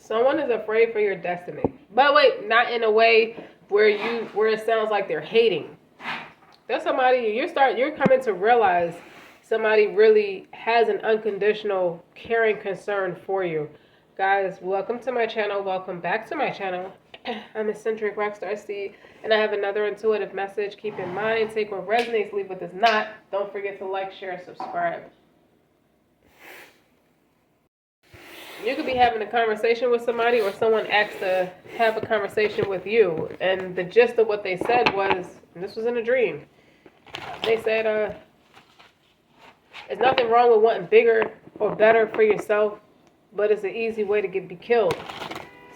Someone is afraid for your destiny. But wait, not in a way where it sounds like they're hating. There's somebody you're coming to realize somebody really has an unconditional caring concern for you. Guys, welcome to my channel. Welcome back to my channel. I'm eccentric RockStar'Seed, and I have another intuitive message. Keep in mind, take what resonates, leave what does not. Don't forget to like, share, subscribe. You could be having a conversation with somebody, or someone asked to have a conversation with you, and the gist of what they said was, and this was in a dream, they said, there's nothing wrong with wanting bigger or better for yourself, but it's an easy way to be killed.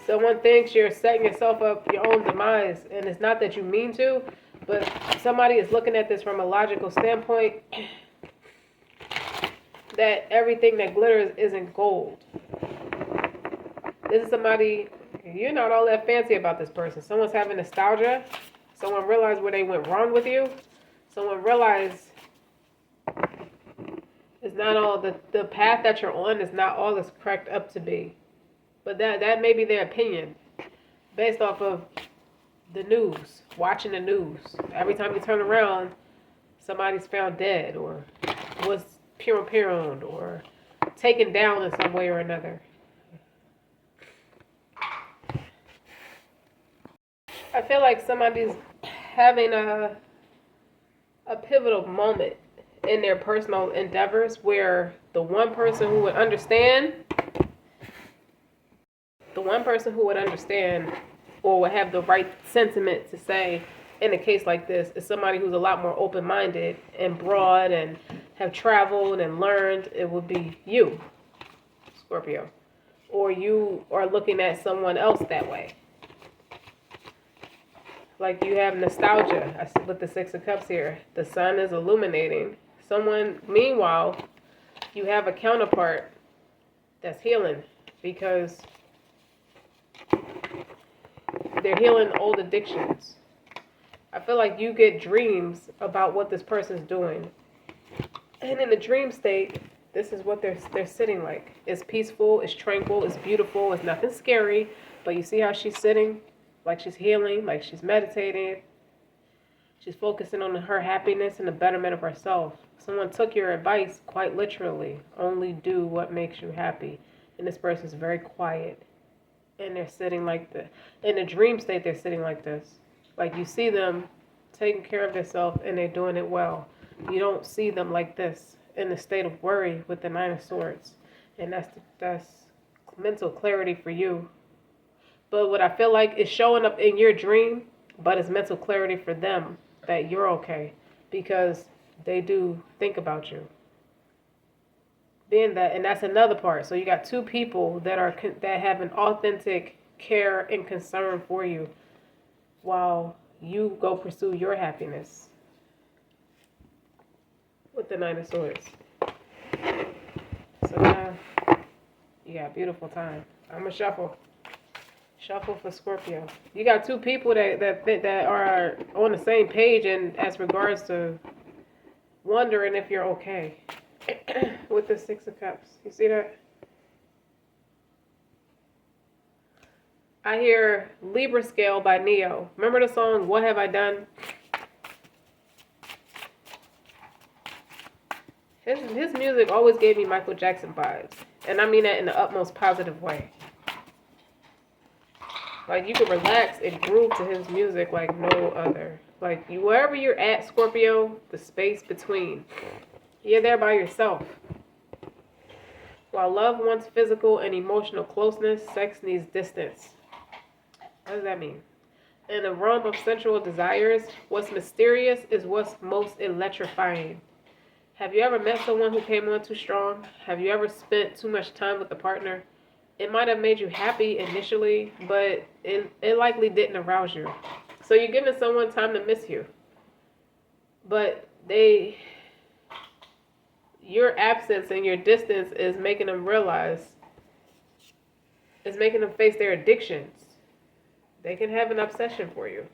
Someone thinks you're setting yourself up your own demise, and it's not that you mean to, but somebody is looking at this from a logical standpoint, that everything that glitters isn't gold. This is somebody, you're not all that fancy about this person. Someone's having nostalgia. Someone realized where they went wrong with you. Someone realized it's not all, the path that you're on is not all it's cracked up to be. But that may be their opinion based off of the news, watching the news. Every time you turn around, somebody's found dead or was pure-purned or taken down in some way or another. I feel like somebody's having a pivotal moment in their personal endeavors where the one person who would understand or would have the right sentiment to say in a case like this is somebody who's a lot more open-minded and broad and have traveled and learned. It would be you, Scorpio. Or you are looking at someone else that way. Like you have nostalgia with the Six of Cups here. The sun is illuminating. Meanwhile, you have a counterpart that's healing because they're healing old addictions. I feel like you get dreams about what this person's doing. And in the dream state, this is what they're sitting like. It's peaceful, it's tranquil, it's beautiful, it's nothing scary. But you see how she's sitting? Like she's healing, like she's meditating. She's focusing on her happiness and the betterment of herself. Someone took your advice quite literally. Only do what makes you happy. And this person's very quiet. And they're sitting like this. In a dream state, they're sitting like this. Like you see them taking care of themselves and they're doing it well. You don't see them like this in a state of worry with the Nine of Swords. And that's mental clarity for you. But what I feel like is showing up in your dream, but it's mental clarity for them that you're okay because they do think about you. Being that, and that's another part. So you got two people that have an authentic care and concern for you while you go pursue your happiness with the Nine of Swords. So now you got a beautiful time. I'm gonna shuffle for Scorpio. You got two people that are on the same page and as regards to wondering if you're okay with the Six of Cups. You see that? I hear Libra Scale by Neo. Remember the song What Have I Done? His music always gave me Michael Jackson vibes. And I mean that in the utmost positive way. Like, you can relax and groove to his music like no other. Like, wherever you're at, Scorpio, the space between, you're there by yourself. While love wants physical and emotional closeness, sex needs distance. What does that mean? In the realm of sensual desires, what's mysterious is what's most electrifying. Have you ever met someone who came on too strong? Have you ever spent too much time with a partner? It might have made you happy initially, but it likely didn't arouse you. So you're giving someone time to miss you. But your absence and your distance is making them face their addictions. They can have an obsession for you.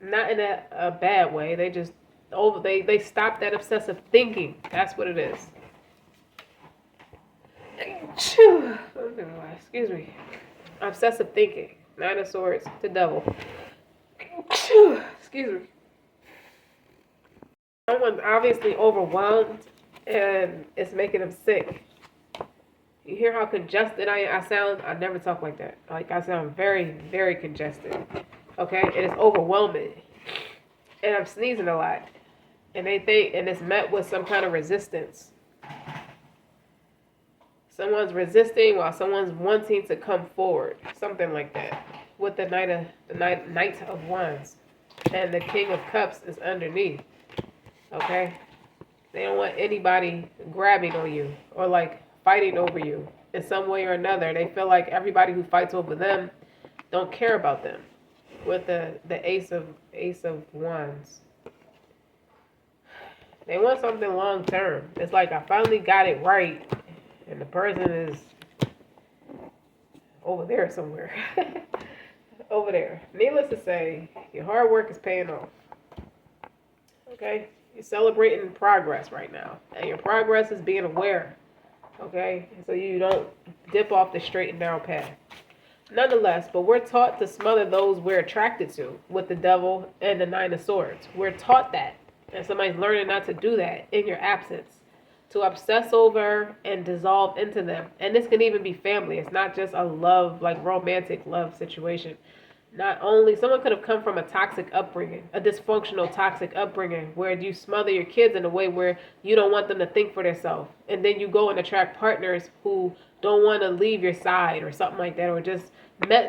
Not in a bad way. They stop that obsessive thinking. That's what it is. Excuse me. Obsessive thinking. Nine of Swords. The devil. Excuse me. Someone's obviously overwhelmed and it's making them sick. You hear how congested I sound? I never talk like that. Like, I sound very, very congested. Okay? It is overwhelming. And I'm sneezing a lot. And it's met with some kind of resistance. Someone's resisting while someone's wanting to come forward. Something like that. With the Knight of Wands. And the King of Cups is underneath. Okay? They don't want anybody grabbing on you or like fighting over you in some way or another. They feel like everybody who fights over them don't care about them. With the Ace of Wands. They want something long term. It's like I finally got it right and the person is over there somewhere. Over there. Needless to say, your hard work is paying off. Okay? You're celebrating progress right now. And your progress is being aware. Okay? So you don't dip off the straight and narrow path. Nonetheless, but we're taught to smother those we're attracted to with the devil and the Nine of Swords. We're taught that. And somebody's learning not to do that in your absence. To obsess over and dissolve into them. And this can even be family. It's not just a love, like romantic love situation. Not only, someone could have come from a toxic upbringing, a dysfunctional toxic upbringing, where you smother your kids in a way where you don't want them to think for themselves. And then you go and attract partners who don't want to leave your side or something like that. Or just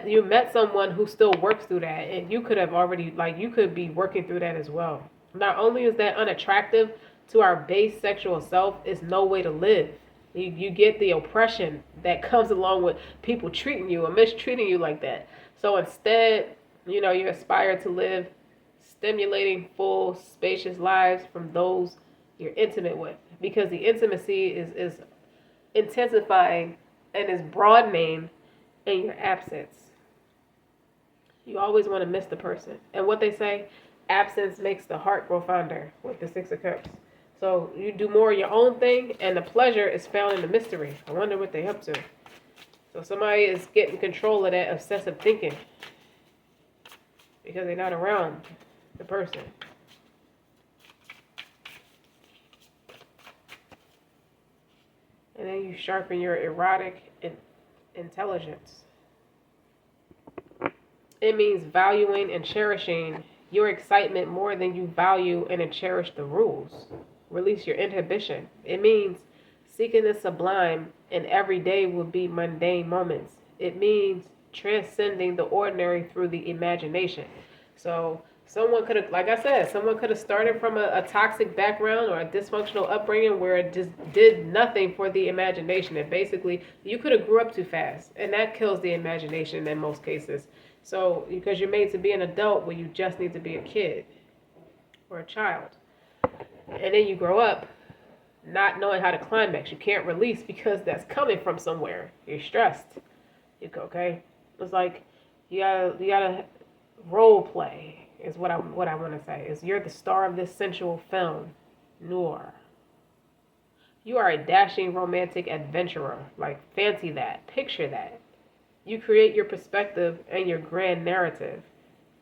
you met someone who still works through that. And you could have already, like, you could be working through that as well. Not only is that unattractive to our base sexual self, it's no way to live. You get the oppression that comes along with people treating you or mistreating you like that. So instead, you aspire to live stimulating, full, spacious lives from those you're intimate with. Because the intimacy is intensifying and is broadening in your absence. You always want to miss the person. And what they say, absence makes the heart grow fonder with the Six of Cups. So you do more of your own thing, and the pleasure is found in the mystery. I wonder what they're up to. So somebody is getting control of that obsessive thinking because they're not around the person. And then you sharpen your erotic intelligence. It means valuing and cherishing your excitement more than you value and cherish the rules. Release your inhibition. It means seeking the sublime in every day will be mundane moments. It means transcending the ordinary through the imagination. So someone could have, like I said, someone could have started from a toxic background or a dysfunctional upbringing where it just did nothing for the imagination. And basically, you could have grew up too fast. And that kills the imagination in most cases. So, because you're made to be an adult where you just need to be a kid or a child. And then you grow up not knowing how to climax. You can't release because that's coming from somewhere. You're stressed. Okay? It's like you gotta role play is what I want to say. Is you're the star of this sensual film, noir. You are a dashing romantic adventurer. Like, fancy that. Picture that. You create your perspective and your grand narrative.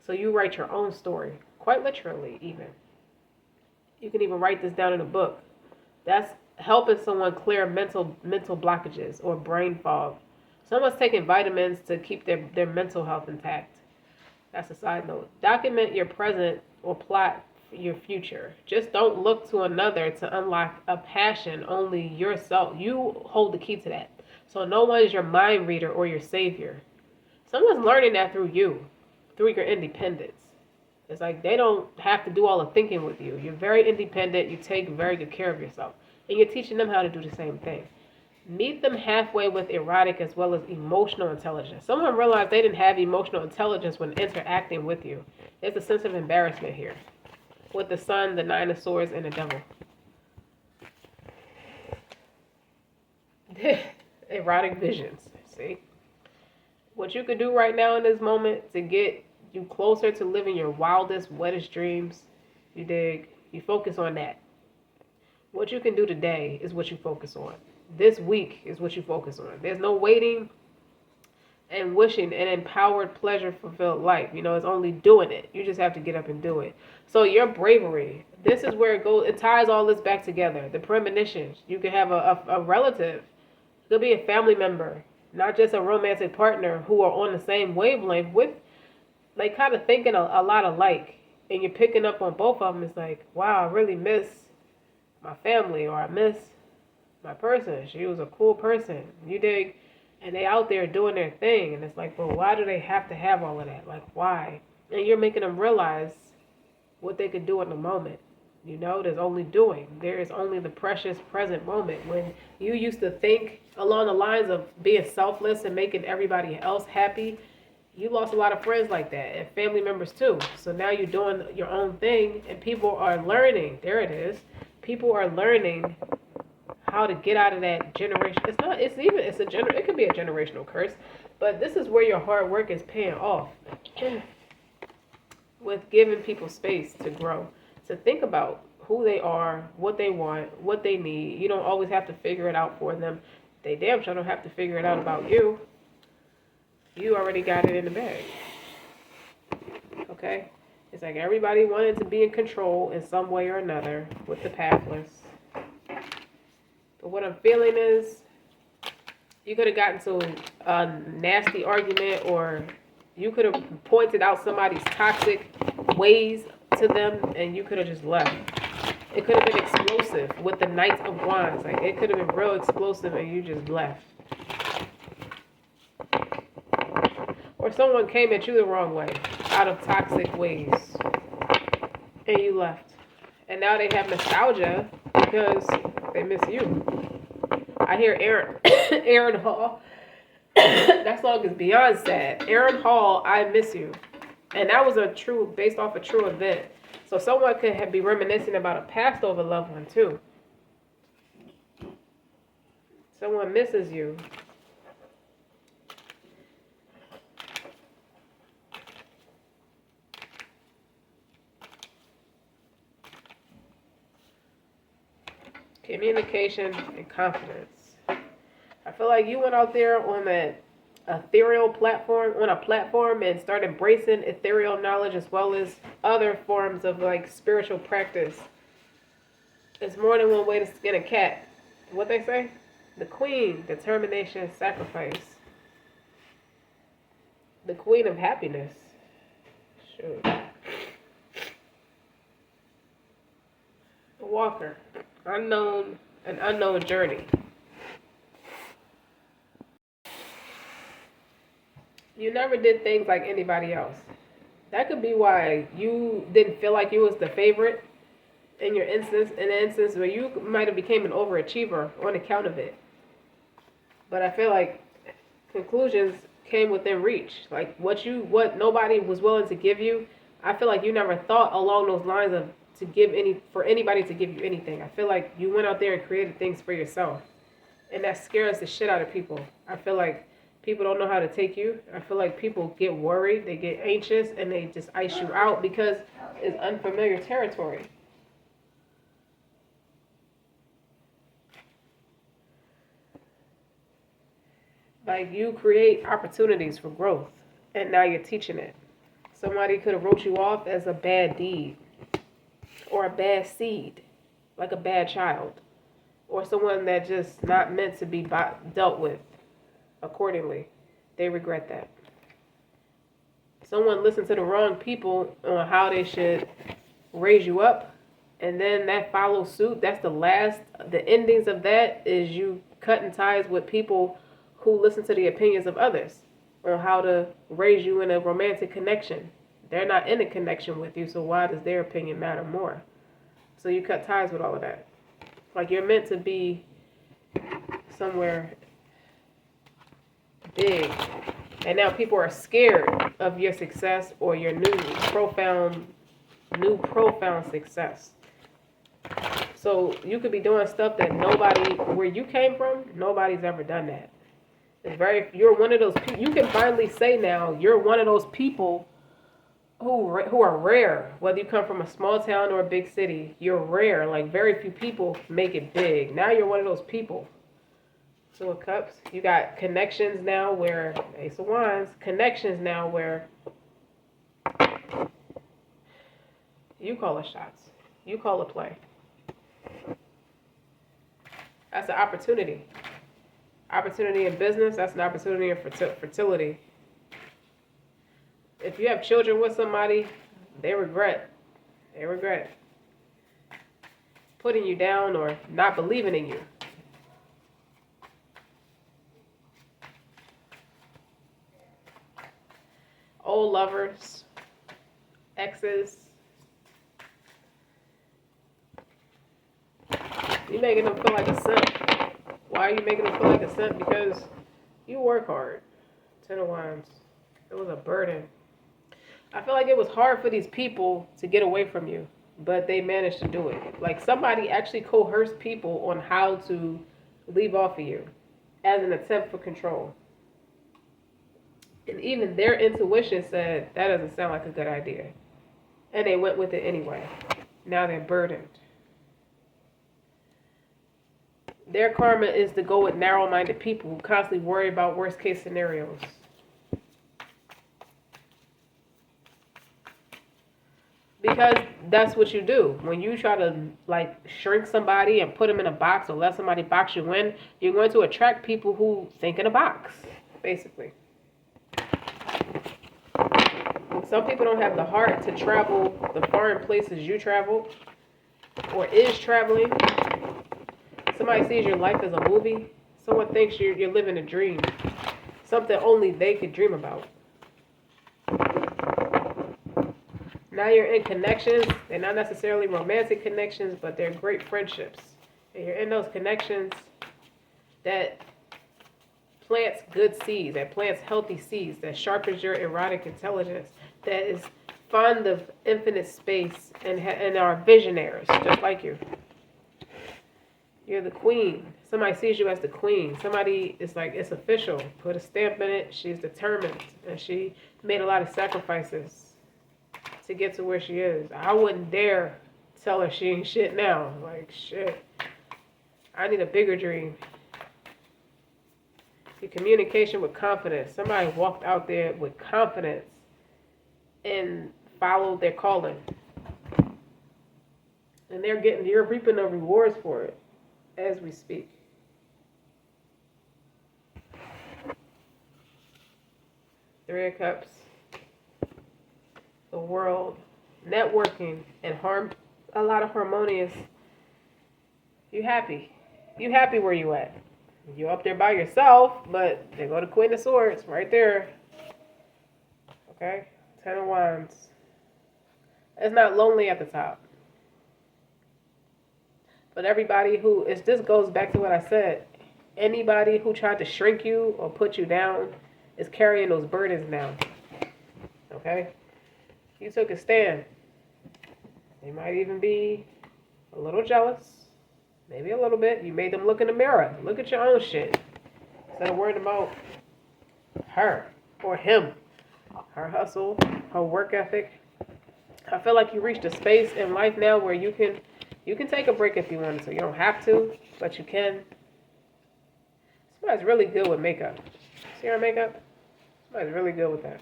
So you write your own story, quite literally even. You can even write this down in a book. That's helping someone clear mental blockages or brain fog. Someone's taking vitamins to keep their mental health intact. That's a side note. Document your present or plot your future. Just don't look to another to unlock a passion. Only yourself. You hold the key to that. So no one is your mind reader or your savior. Someone's learning that through you, through your independence. It's like they don't have to do all the thinking with you. You're very independent. You take very good care of yourself. And you're teaching them how to do the same thing. Meet them halfway with erotic as well as emotional intelligence. Someone realized they didn't have emotional intelligence when interacting with you. There's a sense of embarrassment here. With the Sun, the Nine of Swords, and the Devil. Erotic visions. See? What you could do right now in this moment to get you closer to living your wildest, wettest dreams, you dig? You focus on that. What you can do today is what you focus on. This week is what you focus on. There's no waiting. and wishing an empowered, pleasure-fulfilled life. You know, it's only doing it. You just have to get up and do it. So your bravery, this is where it goes. It ties all this back together. The premonitions. You can have a relative. It could be a family member, not just a romantic partner who are on the same wavelength with, like, kind of thinking a lot alike. And you're picking up on both of them. It's like, wow, I really miss my family, or I miss my person. She was a cool person. You dig? And they out there doing their thing. And it's like, well, why do they have to have all of that? Like, why? And you're making them realize what they could do in the moment. You know, there's only doing. There is only the precious present moment. When you used to think along the lines of being selfless and making everybody else happy, you lost a lot of friends like that, and family members too. So now you're doing your own thing, and people are learning. There it is. People are learning how to get out of that generation. It could be a generational curse, but this is where your hard work is paying off with giving people space to grow, to think about who they are, what they want, what they need. You don't always have to figure it out for them. They damn sure don't have to figure it out about you. You already got it in the bag. Okay? It's like everybody wanted to be in control in some way or another with the pathless. But what I'm feeling is you could have gotten to a nasty argument, or you could have pointed out somebody's toxic ways to them, and you could have just left. It could have been explosive with the Knight of Wands. Like, it could have been real explosive, and you just left. Or someone came at you the wrong way, out of toxic ways, and you left. And now they have nostalgia because they miss you. I hear Aaron Hall. That song is beyond sad. Aaron Hall, I miss you. And that was based off a true event. So someone could be reminiscing about a passed over loved one too. Someone misses you. Communication and confidence. I feel like you went out there on that ethereal platform, and start embracing ethereal knowledge as well as other forms of like spiritual practice. It's more than one way to skin a cat. What they say? The queen, determination, sacrifice. The queen of happiness. Sure. The walker. An unknown journey. You never did things like anybody else. That could be why you didn't feel like you was the favorite in the instance where you might have became an overachiever on account of it. But I feel like conclusions came within reach. Like what nobody was willing to give you. I feel like you never thought along those lines of for anybody to give you anything. I feel like you went out there and created things for yourself. And that scares the shit out of people. I feel like people don't know how to take you. I feel like people get worried, they get anxious, and they just ice you out because it's unfamiliar territory. Like, you create opportunities for growth, and now you're teaching it. Somebody could have wrote you off as a bad deed, or a bad seed, like a bad child, or someone that just not meant to be dealt with accordingly. They regret that. Someone listened to the wrong people on how they should raise you up, and then that follows suit. That's the endings of that is you cutting ties with people who listen to the opinions of others on how to raise you in a romantic connection. They're not in a connection with you, so why does their opinion matter more? So you cut ties with all of that. Like, you're meant to be somewhere big. And now people are scared of your success or your new profound success. So you could be doing stuff that where you came from, nobody's ever done that. You're one of those people. You can finally say now you're one of those people who are rare. Whether you come from a small town or a big city, you're rare. Like, very few people make it big. Now you're one of those people. Two of Cups. You got connections now where, Ace of Wands, connections now where you call the shots. You call the play. That's an opportunity. Opportunity in business, that's an opportunity in fertility. If you have children with somebody, they regret putting you down or not believing in you. Old lovers, exes. You making them feel like a simp. Why are you making them feel like a simp? Because you work hard. 10 of Wands. It was a burden. I feel like it was hard for these people to get away from you, but they managed to do it. Like somebody actually coerced people on how to leave off of you as an attempt for control. And even their intuition said, that doesn't sound like a good idea. And they went with it anyway. Now they're burdened. Their karma is to go with narrow-minded people who constantly worry about worst-case scenarios. Because that's what you do. When you try to, like, shrink somebody and put them in a box or let somebody box you in, you're going to attract people who think in a box, basically. Some people don't have the heart to travel the foreign places you traveled or is traveling. Somebody sees your life as a movie. Someone thinks you're living a dream. Something only they could dream about. Now you're in connections. They're not necessarily romantic connections, but they're great friendships. And you're in those connections that plants good seeds, that plants healthy seeds, that sharpens your erotic intelligence, that is fond of infinite space and are visionaries, just like you. You're the queen. Somebody sees you as the queen. Somebody is like, it's official. Put a stamp in it. She's determined. And she made a lot of sacrifices to get to where she is. I wouldn't dare tell her she ain't shit now. Like, shit. I need a bigger dream. Your communication with confidence. Somebody walked out there with confidence and followed their calling. And you're reaping the rewards for it as we speak. Three of Cups. The world. Networking and a lot of harmonious. You happy. You happy where you at. You up there by yourself, but they go to Queen of Swords right there. Okay? 10 of Wands. It's not lonely at the top. But everybody this goes back to what I said. Anybody who tried to shrink you or put you down is carrying those burdens now. Okay? You took a stand. They might even be a little jealous. Maybe a little bit. You made them look in the mirror. Look at your own shit. Instead of worrying about her or him. Her hustle, her work ethic. I feel like you reached a space in life now where you can take a break if you wanted to. You don't have to, but you can. Somebody's really good with makeup. See her makeup? Somebody's really good with that.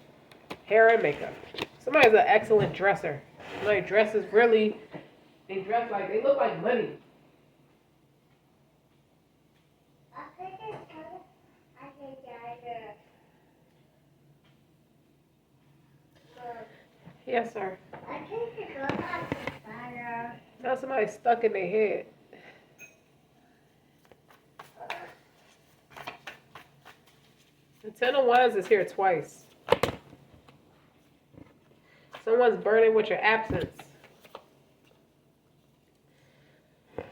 Hair and makeup. Somebody's an excellent dresser. Somebody dresses really, they look like money. Yes, sir. Now somebody's stuck in their head. The 10 of Wands is here twice. Someone's burning with your absence.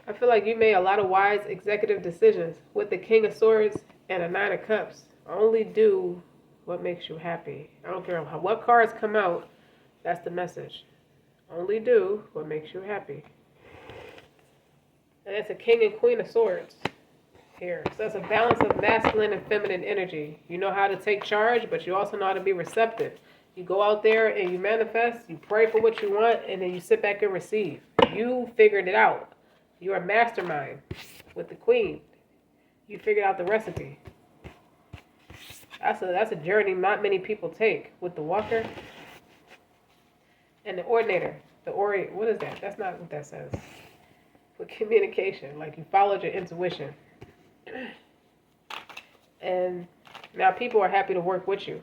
I feel like you made a lot of wise executive decisions with the King of Swords and a 9 of Cups. Only do what makes you happy. I don't care what cards come out. That's the message. Only do what makes you happy. And it's a King and Queen of Swords here. So it's a balance of masculine and feminine energy. You know how to take charge, but you also know how to be receptive. You go out there and you manifest, you pray for what you want, and then you sit back and receive. You figured it out. You're a mastermind with the Queen. You figured out the recipe. That's a journey not many people take with the walker and the ordinator. What is that? That's not what that says. With communication, like you followed your intuition. And now people are happy to work with you.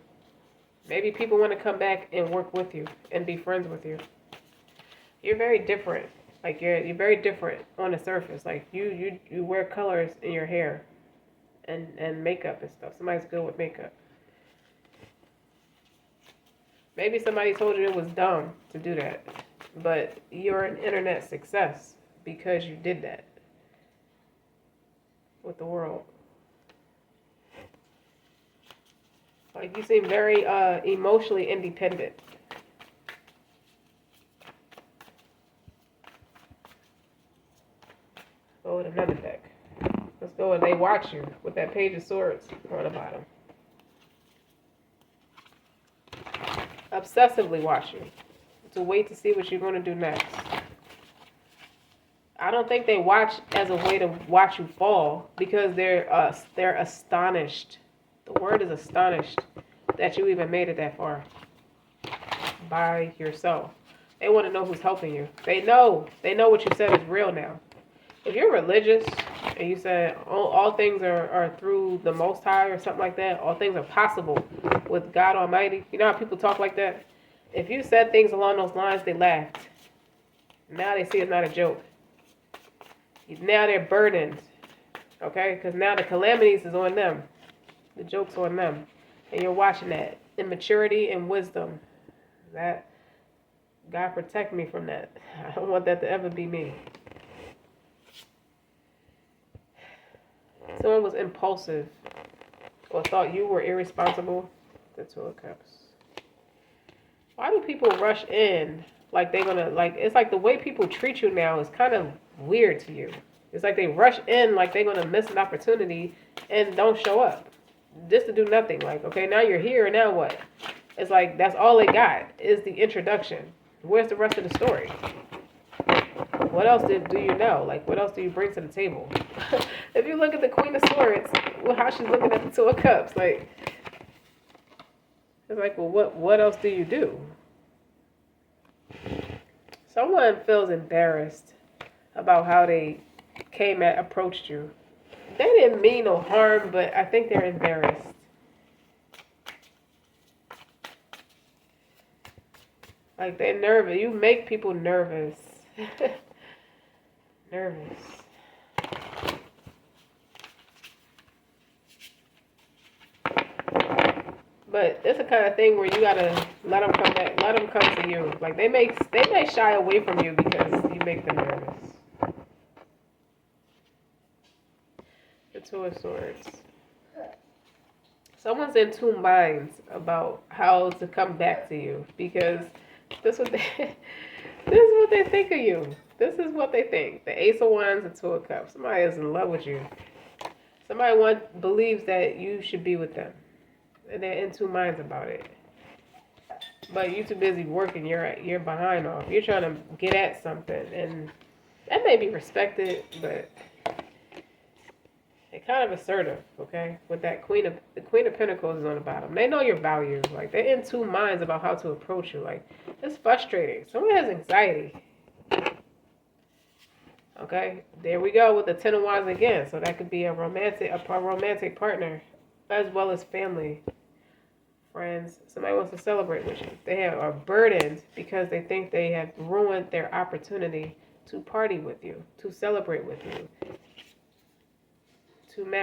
Maybe people want to come back and work with you and be friends with you. You're very different. Like you're very different on the surface. Like you wear colors in your hair and makeup and stuff. Somebody's good with makeup. Maybe somebody told you it was dumb to do that, but you're an internet success because you did that with the world. Like you seem very emotionally independent. Go with another deck. Let's go and they watch you with that Page of Swords on the bottom. Obsessively watch you to wait to see what you're going to do next. I don't think they watch as a way to watch you fall because they're astonished. The word is astonished that you even made it that far by yourself. They want to know who's helping you. They know what you said is real now. If you're religious and you said all things are through the Most High or something like that, all things are possible with God Almighty. You know how people talk like that? If you said things along those lines, they laughed. Now they see it's not a joke. Now they're burdened, okay? Because now the calamities is on them. The joke's on them. And you're watching that. Immaturity and wisdom. That, God protect me from that. I don't want that to ever be me. Someone was impulsive or thought you were irresponsible. The Two of Cups. Why do people rush in like they're gonna, like, it's like the way people treat you now is kind of weird to you. It's like they rush in like they're gonna miss an opportunity and don't show up. Just to do nothing. Like, okay, now you're here, now what? It's like that's all they got is the introduction. Where's the rest of the story? What else do you know? Like, what else do you bring to the table? If you look at the Queen of Swords, well, how she's looking at the Two of Cups, like, it's like, well, what else do you do? Someone feels embarrassed about how they approached you. They didn't mean no harm, but I think they're embarrassed. Like, they're nervous. You make people nervous. Nervous. But it's the kind of thing where you gotta let them come back, let them come to you. Like they may shy away from you because you make them nervous. The Two of Swords. Someone's in two minds about how to come back to you because this is what they think of you. This is what they think. The Ace of Wands and Two of Cups. Somebody is in love with you. Somebody believes that you should be with them. And they're in two minds about it. But you're too busy working. You're behind off. You're trying to get at something. And that may be respected, but they're kind of assertive, okay? With that the Queen of Pentacles is on the bottom. They know your values. Like, they're in two minds about how to approach you. Like, it's frustrating. Someone has anxiety. Okay, there we go with the Ten of Wands again. So that could be a romantic partner, as well as family, friends. Somebody wants to celebrate with you. They are burdened because they think they have ruined their opportunity to party with you, to celebrate with you, to marry.